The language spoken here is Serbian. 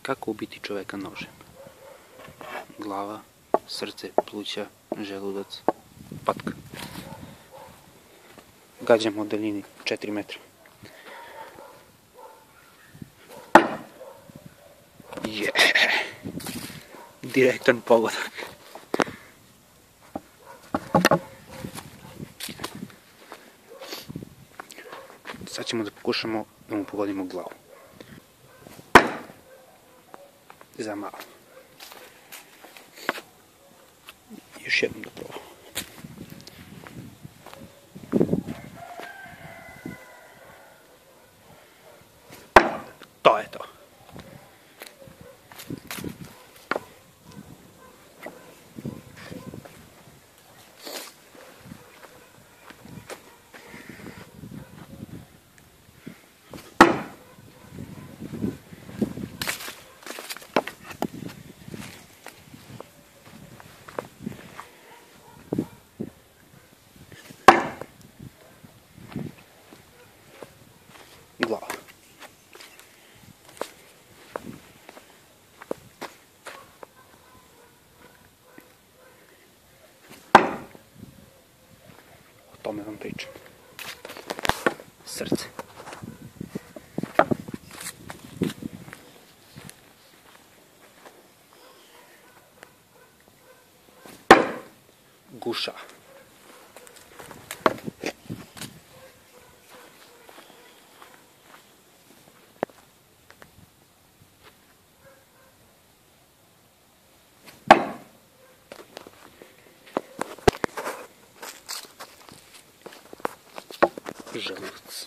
Kako ubiti čoveka nožem? Glava, srce, pluća, želudac, patka. Gađamo u daljini 4 metra. Direktan pogodak. Sad ćemo da pokušamo da mu pogodimo glavu. Za malo. Još jednom da probamo. To je to. Glava. O tome vam pričam. Srce. Guša. Želudac.